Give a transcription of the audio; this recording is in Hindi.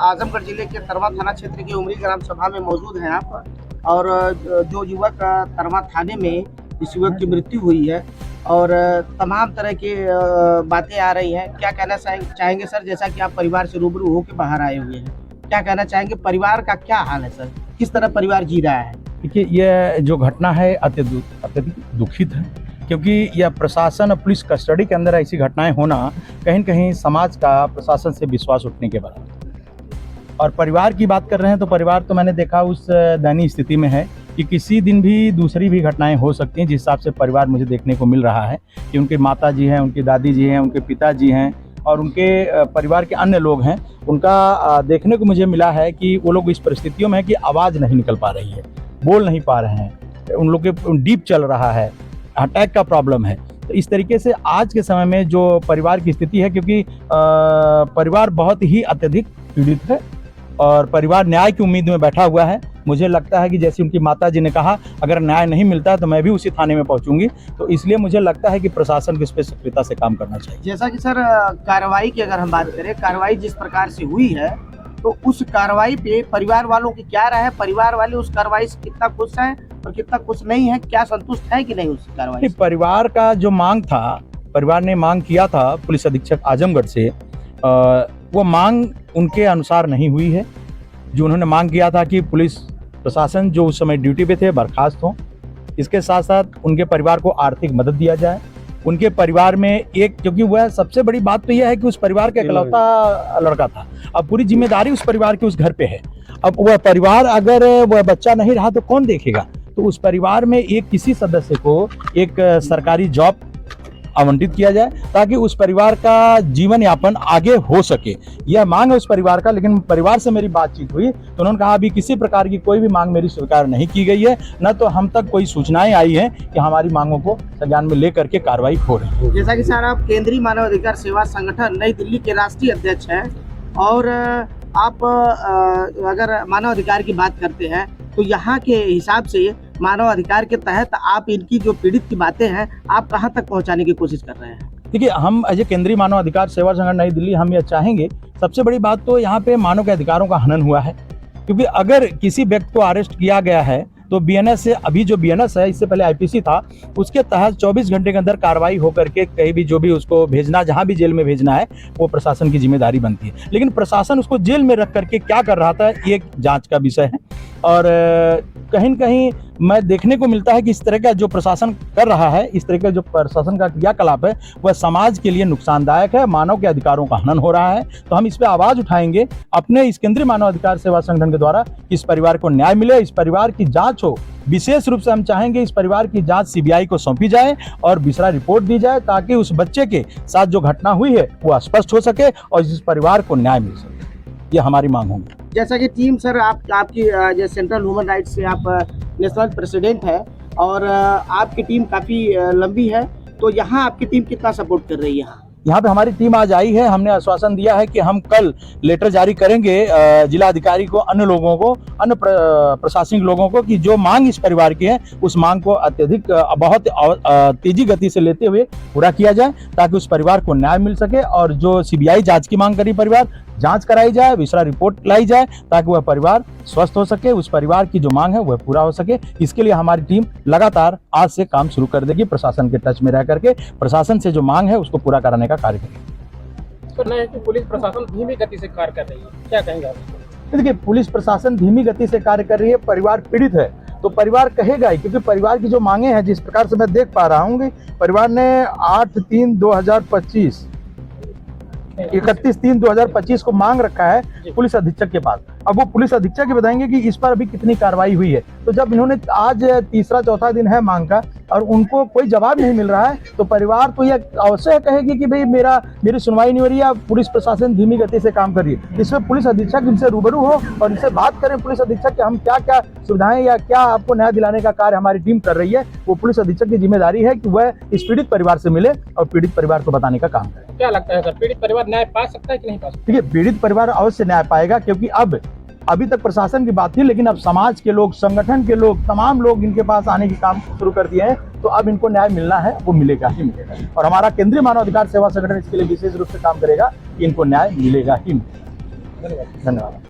आजमगढ़ जिले के तरवा थाना क्षेत्र की उमरी ग्राम सभा में मौजूद हैं आप, और जो युवक तरवा थाने में इस युवक की मृत्यु हुई है और तमाम तरह की बातें आ रही हैं। क्या कहना चाहेंगे सर, जैसा कि आप परिवार से रूबरू होकर बाहर आए हुए हैं, क्या कहना चाहेंगे? परिवार का क्या हाल है सर, किस तरह परिवार जी रहा है? देखिए, यह जो घटना है अत्यधिक दुखित है, क्योंकि यह प्रशासन और पुलिस कस्टडी के अंदर ऐसी घटनाएं होना कहीं न कहीं समाज का प्रशासन से विश्वास उठने के बराबर। और परिवार की बात कर रहे हैं तो परिवार तो मैंने देखा उस दयनीय स्थिति में है कि किसी दिन भी दूसरी भी घटनाएं हो सकती हैं। जिस हिसाब से परिवार मुझे देखने को मिल रहा है कि उनके माता जी हैं, उनकी दादी जी हैं, उनके पिताजी हैं और उनके परिवार के अन्य लोग हैं, उनका देखने को मुझे मिला है कि वो लोग इस परिस्थितियों में है कि आवाज़ नहीं निकल पा रही है, बोल नहीं पा रहे हैं, उन लोग के डीप चल रहा है, अटैक का प्रॉब्लम है। तो इस तरीके से आज के समय में जो परिवार की स्थिति है, क्योंकि परिवार बहुत ही अत्यधिक पीड़ित है और परिवार न्याय की उम्मीद में बैठा हुआ है। मुझे लगता है कि जैसे उनकी माता जी ने कहा, अगर न्याय नहीं मिलता तो मैं भी उसी थाने में पहुंचूंगी। तो इसलिए मुझे लगता है कि प्रशासन को इस पर सक्रियता से काम करना चाहिए। जैसा कि सर कार्रवाई की अगर हम बात करें, कार्रवाई जिस प्रकार से हुई है तो उस कार्रवाई पे परिवार वालों की क्या राय है? परिवार वाले उस कार्रवाई से कितना खुश हैं और कितना खुश नहीं है? क्या संतुष्ट है कि नहीं उस कार्रवाई से? परिवार का जो मांग था, परिवार ने मांग किया था पुलिस अधीक्षक आजमगढ़ से, वो मांग उनके अनुसार नहीं हुई है। जो उन्होंने मांग किया था कि पुलिस प्रशासन जो उस समय ड्यूटी पे थे बर्खास्त हों, इसके साथ साथ उनके परिवार को आर्थिक मदद दिया जाए। उनके परिवार में एक, क्योंकि वह सबसे बड़ी बात तो यह है कि उस परिवार का इकलौता लड़का था, अब पूरी जिम्मेदारी उस परिवार की उस घर पे है। अब वह परिवार, अगर वह बच्चा नहीं रहा तो कौन देखेगा? तो उस परिवार में एक किसी सदस्य को एक सरकारी जॉब आवंटित किया जाए ताकि उस परिवार का जीवन यापन आगे हो सके, यह मांग है उस परिवार का। लेकिन परिवार से मेरी बातचीत हुई तो उन्होंने कहा अभी किसी प्रकार की कोई भी मांग मेरी स्वीकार नहीं की गई है, न तो हम तक कोई सूचनाएं आई हैं कि हमारी मांगों को संज्ञान में लेकर के कार्रवाई हो रही है। जैसा कि सर आप केंद्रीय मानव अधिकार सेवा संगठन नई दिल्ली के राष्ट्रीय अध्यक्ष हैं और आप अगर मानव अधिकार की बात करते हैं तो यहाँ के हिसाब से मानव अधिकार के तहत आप इनकी जो पीड़ित की बातें हैं आप कहाँ तक पहुँचाने की कोशिश कर रहे हैं? देखिए, हम एज ए केंद्रीय मानव अधिकार सेवा संगठन नई दिल्ली हम यह चाहेंगे, सबसे बड़ी बात तो यहाँ पे मानव के अधिकारों का हनन हुआ है। क्योंकि अगर किसी व्यक्ति को अरेस्ट किया गया है तो बीएनएस से, अभी जो बीएनएस है इससे पहले आईपीसी था, उसके तहत 24 घंटे के अंदर कार्रवाई होकर के कहीं भी जो भी उसको भेजना, जहां भी जेल में भेजना है, वो प्रशासन की जिम्मेदारी बनती है। लेकिन प्रशासन उसको जेल में रख करके क्या कर रहा था, ये जांच का विषय है। और कहीं न कहीं मैं देखने को मिलता है कि इस तरह का जो प्रशासन कर रहा है, इस तरह का जो प्रशासन का क्रियाकलाप है, वह समाज के लिए नुकसानदायक है, मानव के अधिकारों का हनन हो रहा है। तो हम इस पर आवाज उठाएंगे अपने इस केंद्रीय मानव अधिकार सेवा संगठन के द्वारा, इस परिवार को न्याय मिले, इस परिवार की जांच हो। विशेष रूप से हम चाहेंगे इस परिवार की जांच सीबीआई को सौंपी जाए और विस्तार रिपोर्ट दी जाए ताकि उस बच्चे के साथ जो घटना हुई है वो स्पष्ट हो सके और इस परिवार को न्याय मिल सके। ये हमारी मांग होगी। जैसा कि टीम सर आपकी जो सेंट्रल ह्यूमन राइट्स से आप नेशनल प्रेसिडेंट है और आपकी टीम काफ़ी लंबी है, तो यहाँ आपकी टीम कितना सपोर्ट कर रही है? यहाँ पे हमारी टीम आज आई है। हमने आश्वासन दिया है कि हम कल लेटर जारी करेंगे जिला अधिकारी को, अन्य लोगों को, अन्य प्रशासनिक लोगों को, कि जो मांग इस परिवार की है उस मांग को अत्यधिक बहुत तेजी गति से लेते हुए पूरा किया जाए ताकि उस परिवार को न्याय मिल सके। और जो सीबीआई जांच की मांग करी परिवार, जांच कराई जाए, विस्तार रिपोर्ट लाई जाए ताकि वह परिवार स्वस्थ हो सके, उस परिवार की जो मांग है वह पूरा हो सके। इसके लिए हमारी टीम लगातार आज से काम शुरू कर देगी, प्रशासन के टच में रह करके प्रशासन से जो मांग है उसको पूरा कराने का कार्य करेगी। सुनना है कि पुलिस प्रशासन धीमी गति से कार्य कर रही है, क्या कहेंगे आप? देखिए, पुलिस प्रशासन धीमी गति से कार्य कर रही है, परिवार पीड़ित है तो परिवार कहेगा ही, क्योंकि परिवार की जो मांगे हैं, जिस प्रकार से मैं देख पा रहा हूँ, परिवार ने 31/3/2025 को मांग रखा है पुलिस अधीक्षक के पास। अब वो पुलिस अधीक्षक ही बताएंगे कि इस पर अभी कितनी कार्रवाई हुई है। तो जब इन्होंने, आज तीसरा चौथा दिन है मांग का और उनको कोई जवाब नहीं मिल रहा है, तो परिवार तो यह अवश्य कहेगी कि भाई मेरी सुनवाई नहीं हो रही है, पुलिस प्रशासन धीमी गति से काम कर रही है। इसमें पुलिस अधीक्षक इनसे रूबरू हो और इनसे बात करें पुलिस अधीक्षक कि हम क्या क्या सुविधाएं या क्या आपको न्याय दिलाने का कार्य हमारी टीम कर रही है। वो पुलिस अधीक्षक की जिम्मेदारी है कि वह इस पीड़ित परिवार से मिले और पीड़ित परिवार को बताने का काम करे। क्या लगता है सर, पीड़ित परिवार न्याय पा सकता है कि नहीं पा सकता? देखिए, पीड़ित परिवार अवश्य न्याय पाएगा, क्योंकि अभी तक प्रशासन की बात थी, लेकिन अब समाज के लोग, संगठन के लोग, तमाम लोग इनके पास आने की काम शुरू कर दिए हैं। तो अब इनको न्याय मिलना है, वो मिलेगा ही मिलेगा। और हमारा केंद्रीय मानव अधिकार सेवा संगठन इसके लिए विशेष रूप से काम करेगा कि इनको न्याय मिलेगा ही मिलेगा। धन्यवाद। धन्यवाद।